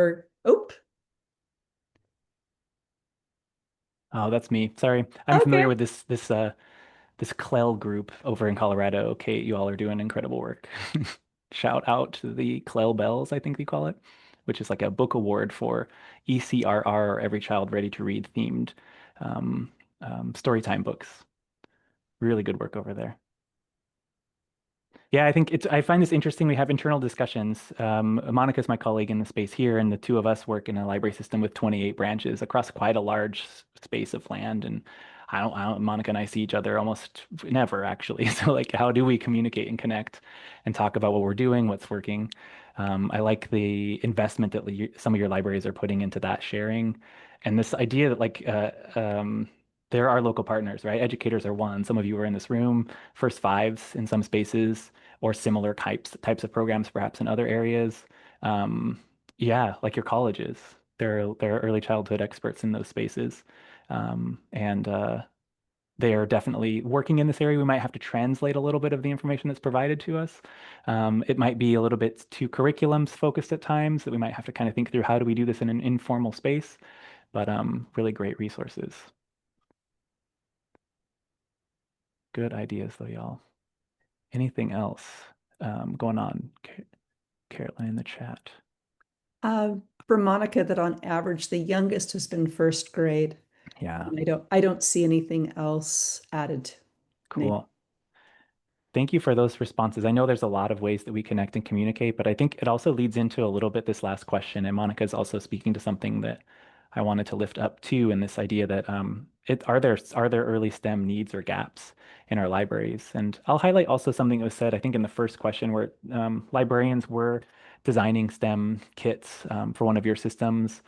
Oh, that's me. Sorry. I'm okay. familiar with this CLEL group over in Colorado. Kate, you all are doing incredible work. Shout out to the CLEL Bells, I think we call it, which is like a book award for ECRR, or Every Child Ready to Read themed um, storytime books. Really good work over there. Yeah, I find this interesting. We have internal discussions. Monica's my colleague in the space here, and the two of us work in a library system with 28 branches across quite a large space of land. And Monica and I see each other almost never actually. So like, how do we communicate and connect and talk about what we're doing, what's working? I like the investment that some of your libraries are putting into that sharing, and this idea that there are local partners, right? Educators are one. Some of you are in this room, first fives in some spaces, or similar types of programs, perhaps in other areas. Yeah, like your colleges. They're early childhood experts in those spaces. And they are definitely working in this area. We might have to translate a little bit of the information that's provided to us. It might be a little bit too curriculums focused at times, that we might have to kind of think through how do we do this in an informal space, but really great resources. Good ideas though, y'all. Anything else going on, Caroline, in the chat? For Monica, that on average, the youngest has been first grade. Yeah, And I don't see anything else added. cool. Thank you for those responses. I know there's a lot of ways that we connect and communicate, but I think it also leads into a little bit this last question. And Monica is also speaking to something that I wanted to lift up too, in this idea that are there early STEM needs or gaps in our libraries? And I'll highlight also something that was said, I think, in the first question, where librarians were designing STEM kits for one of your systems.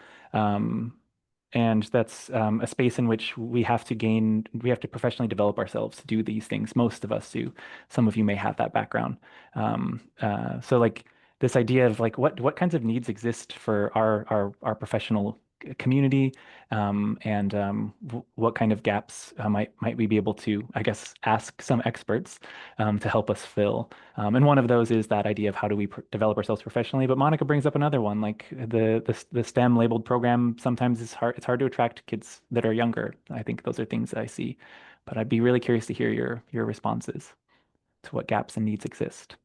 And that's a space in which we have to professionally develop ourselves to do these things. Most of us do. Some of you may have that background. So like this idea of like what kinds of needs exist for our professional community, and what kind of gaps might we be able to, I guess, ask some experts to help us fill. And one of those is that idea of how do we develop ourselves professionally. But Monica brings up another one, like the STEM labeled program. Sometimes it's hard to attract kids that are younger. I think those are things that I see. But I'd be really curious to hear your responses to what gaps and needs exist.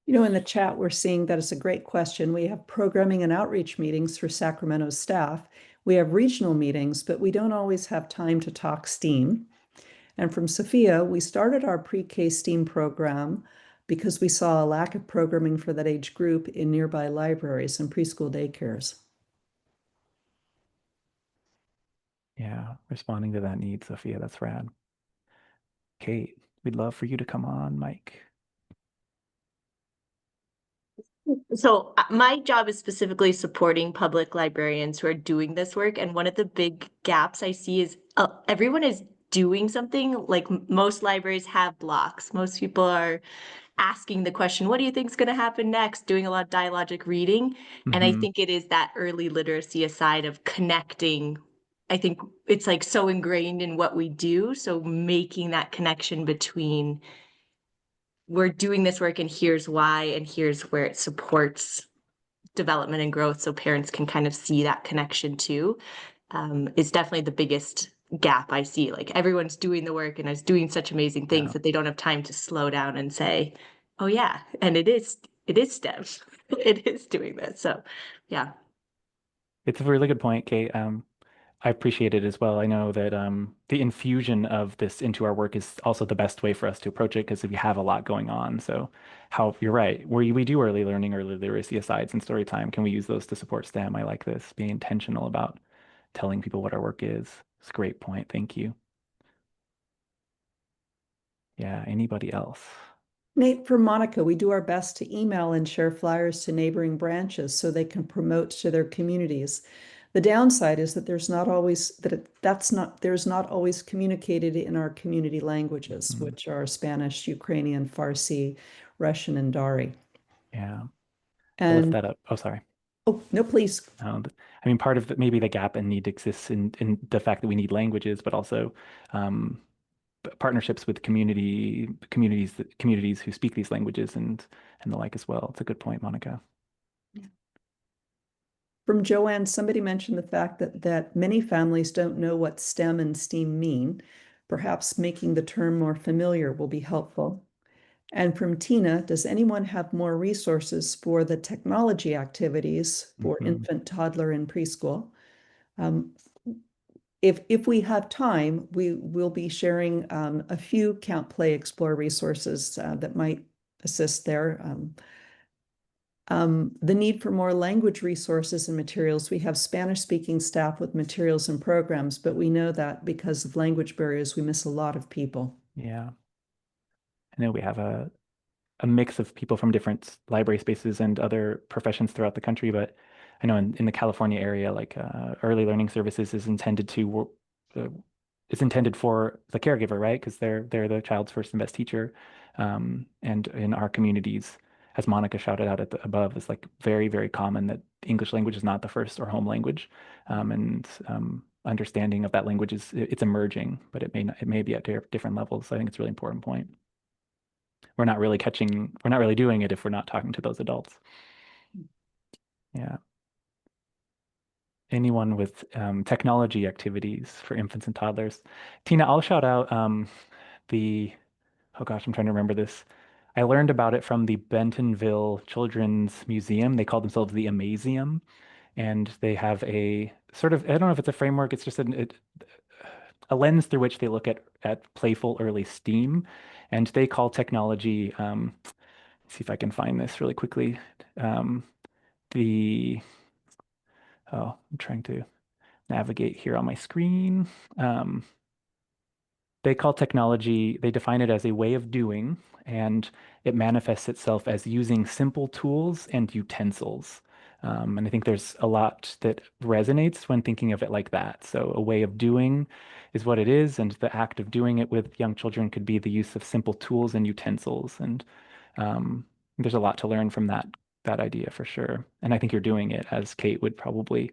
In the chat, we're seeing that it's a great question. We have programming and outreach meetings for Sacramento staff. We have regional meetings, but we don't always have time to talk STEAM. And from Sophia, we started our pre-K STEAM program because we saw a lack of programming for that age group in nearby libraries and preschool daycares. Yeah, responding to that need, Sophia, that's rad. Kate, we'd love for you to come on, Mike. So my job is specifically supporting public librarians who are doing this work. And one of the big gaps I see is everyone is doing something. Like most libraries have blocks. Most people are asking the question, what do you think is going to happen next? Doing a lot of dialogic reading. And I think it is that early literacy aside of connecting. I think it's like so ingrained in what we do. So making that connection between we're doing this work and here's why, and here's where it supports development and growth, so parents can kind of see that connection too, is definitely the biggest gap I see. Like everyone's doing the work and is doing such amazing things that they don't have time to slow down and say, oh yeah, and it is STEM. It is doing this. So yeah. It's a really good point, Kate. I appreciate it as well. I know that the infusion of this into our work is also the best way for us to approach it, because we have a lot going on. So you're right, we do early learning, early literacy asides and story time. Can we use those to support STEM? I like this, being intentional about telling people what our work is. It's a great point. Thank you. Yeah, anybody else? Nate, for Monica, we do our best to email and share flyers to neighboring branches so they can promote to their communities. The downside is that there's not always communicated in our community languages, which are Spanish, Ukrainian, Farsi, Russian, and Dari. Yeah. And lift that up. Oh, sorry. Oh, no, please. I mean, part of maybe the gap and need exists in the fact that we need languages, but also um, partnerships with communities who speak these languages and the like as well. It's a good point, Monica. From Joanne, somebody mentioned the fact that many families don't know what STEM and STEAM mean. Perhaps making the term more familiar will be helpful. And from Tina, does anyone have more resources for the technology activities for infant, toddler, and preschool? If we have time, we will be sharing a few Count, Play, Explore resources that might assist there. The need for more language resources and materials. We have Spanish-speaking staff with materials and programs, but we know that because of language barriers, we miss a lot of people. Yeah. I know we have a mix of people from different library spaces and other professions throughout the country, but I know in the California area, like early learning services is intended to it's intended for the caregiver, right? Because they're the child's first and best teacher. And in our communities, as Monica shouted out at the above, it's like very, very common that English language is not the first or home language. And understanding of that language it's emerging, but it may be at different levels. So I think it's a really important point. We're not really doing it if we're not talking to those adults. Yeah. Anyone with technology activities for infants and toddlers. Tina, I'll shout out oh gosh, I'm trying to remember this. I learned about it from the Bentonville Children's Museum. They call themselves the Amazium, and they have a sort of, I don't know if it's a framework, it's just a lens through which they look at playful early STEAM, and they call technology, see if I can find this really quickly. Um, the, I'm trying to navigate here on my screen. Um, they call technology, they define it as a way of doing, and it manifests itself as using simple tools and utensils. And I think there's a lot that resonates when thinking of it like that. So a way of doing is what it is, and the act of doing it with young children could be the use of simple tools and utensils. And there's a lot to learn from that idea for sure. And I think you're doing it, as Kate would probably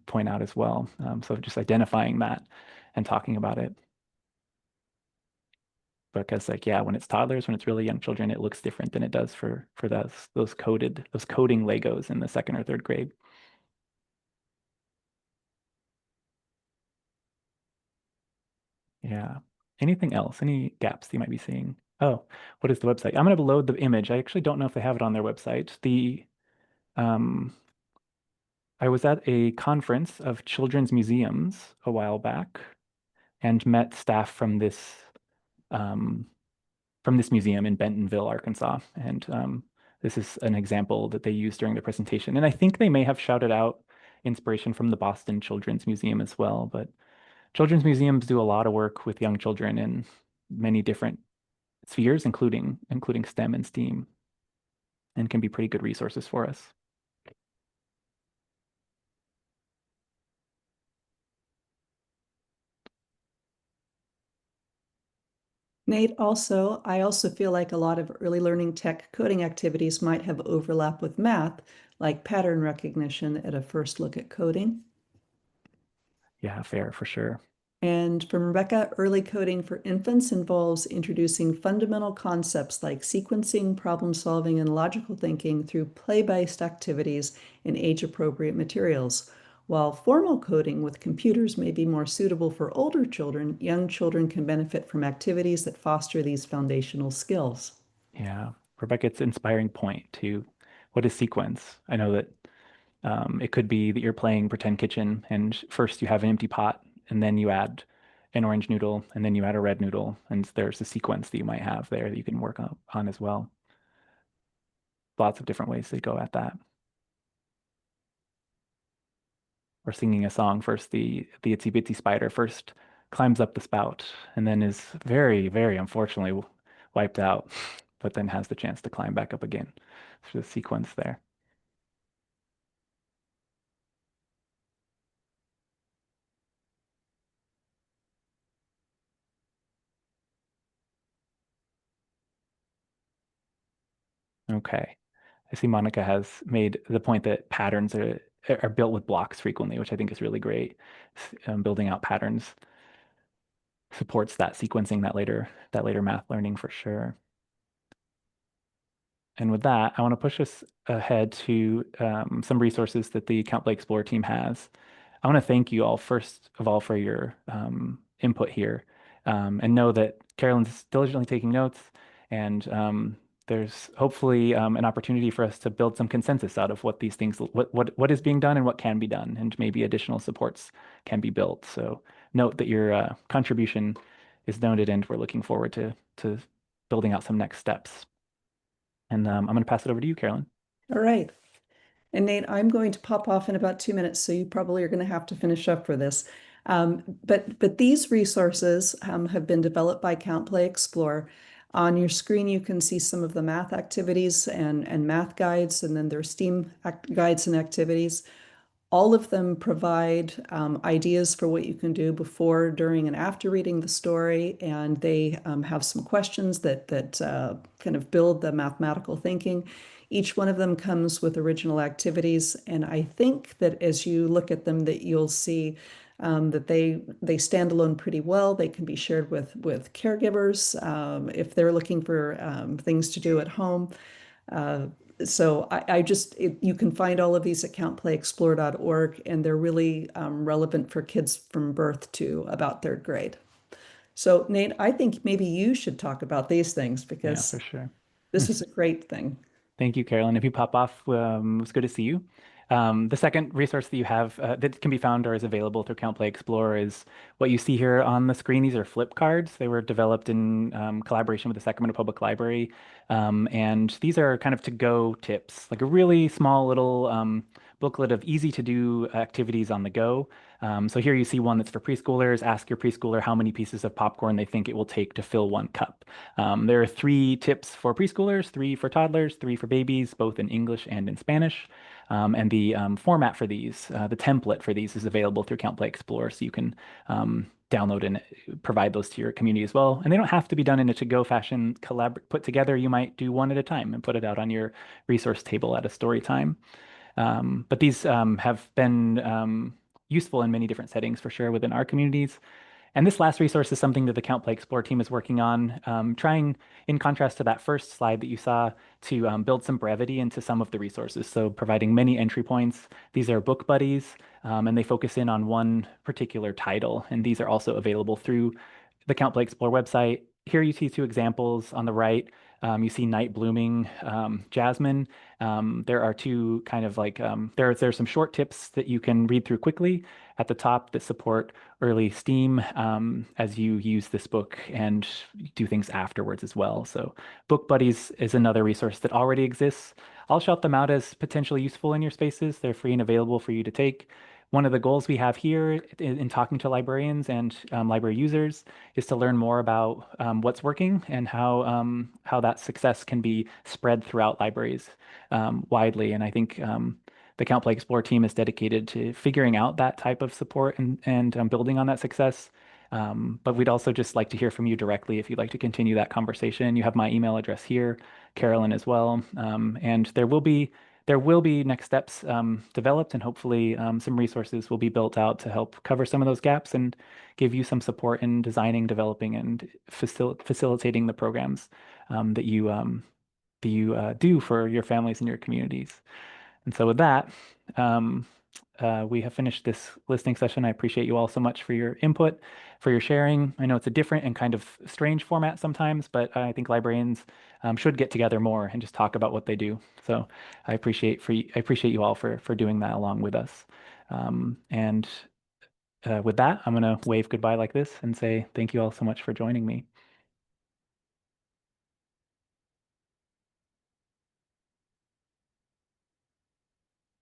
point out as well. So just identifying that and talking about it. Because like, yeah, when it's toddlers, when it's really young children, it looks different than it does for those coding Legos in the second or third grade. Yeah. Anything else? Any gaps you might be seeing? Oh, what is the website? I'm going to load the image. I actually don't know if they have it on their website. Um, I was at a conference of children's museums a while back and met staff um, from this museum in Bentonville, Arkansas. And this is an example that they used during the presentation. And I think they may have shouted out inspiration from the Boston Children's Museum as well. But children's museums do a lot of work with young children in many different spheres, including STEM and STEAM, and can be pretty good resources for us. Nate, I also feel like a lot of early learning tech coding activities might have overlap with math, like pattern recognition at a first look at coding. Yeah, fair for sure. And from Rebecca, early coding for infants involves introducing fundamental concepts like sequencing, problem solving, and logical thinking through play-based activities and age-appropriate materials. While formal coding with computers may be more suitable for older children, young children can benefit from activities that foster these foundational skills. Yeah, Rebecca's inspiring point to what is sequence. I know that it could be that you're playing pretend kitchen and first you have an empty pot and then you add an orange noodle and then you add a red noodle and there's a sequence that you might have there that you can work on as well. Lots of different ways to go at that. Or singing a song first, the itsy bitsy spider first climbs up the spout and then is very, very unfortunately wiped out, but then has the chance to climb back up again. There's a sequence there. Okay. I see Monica has made the point that patterns are built with blocks frequently, which I think is really great. Building out patterns supports that sequencing, that later math learning for sure. And with that, I want to push us ahead to some resources that the Count Play Explorer team has. I want to thank you all, first of all, for your input here, and know that Carolyn's diligently taking notes, and there's hopefully an opportunity for us to build some consensus out of what these things, what is being done and what can be done, and maybe additional supports can be built. So note that your contribution is noted, and we're looking forward to building out some next steps. And I'm going to pass it over to you, Carolyn. All right. And Nate, I'm going to pop off in about 2 minutes, so you probably are going to have to finish up for this. But these resources have been developed by Count Play Explore. On your screen, you can see some of the math activities and math guides, and then there's STEAM guides and activities. All of them provide ideas for what you can do before, during, and after reading the story, and they have some questions that kind of build the mathematical thinking. Each one of them comes with original activities, and I think that as you look at them, that you'll see that they stand alone pretty well. They can be shared with caregivers if they're looking for things to do at home. So you can find all of these at countplayexplore.org, and they're really relevant for kids from birth to about 3rd grade. So Nate, I think maybe you should talk about these things, Yeah, because for sure. this is a great thing. Thank you, Carolyn. If you pop off, it was good to see you. The second resource that you have that can be found or is available through Count Play Explorer is what you see here on the screen. These are flip cards. They were developed in collaboration with the Sacramento Public Library. And these are kind of to-go tips, like a really small little booklet of easy to do activities on the go. So here you see one that's for preschoolers. Ask your preschooler how many pieces of popcorn they think it will take to fill 1 cup. There are 3 tips for preschoolers, 3 for toddlers, 3 for babies, both in English and in Spanish. And the format for these, the template for these is available through Count Play Explorer, so you can download and provide those to your community as well. And they don't have to be done in a to-go fashion, put together. You might do one at a time and put it out on your resource table at a story time. But these have been useful in many different settings for sure within our communities. And this last resource is something that the Count Play Explorer team is working on, trying, in contrast to that first slide that you saw, to build some brevity into some of the resources. So providing many entry points. These are book buddies, and they focus in on one particular title. And these are also available through the Count Play Explorer website. Here you see 2 examples on the right. You see Night Blooming Jasmine. There are 2 kind of like, there's some short tips that you can read through quickly at the top that support early STEAM as you use this book and do things afterwards as well. So Book Buddies is another resource that already exists. I'll shout them out as potentially useful in your spaces. They're free and available for you to take. One of the goals we have here in talking to librarians and library users is to learn more about what's working and how that success can be spread throughout libraries widely. And I think the Count Play Explorer team is dedicated to figuring out that type of support and building on that success. But we'd also just like to hear from you directly if you'd like to continue that conversation. You have my email address here, Carolyn as well. And there will be next steps developed, and hopefully some resources will be built out to help cover some of those gaps and give you some support in designing, developing, and facilitating the programs that you do for your families and your communities. And so with that, we have finished this listening session. I appreciate you all so much for your input, for your sharing. I know it's a different and kind of strange format sometimes, but I think librarians should get together more and just talk about what they do. So I appreciate you all for doing that along with us. And with that, I'm going to wave goodbye like this and say thank you all so much for joining me.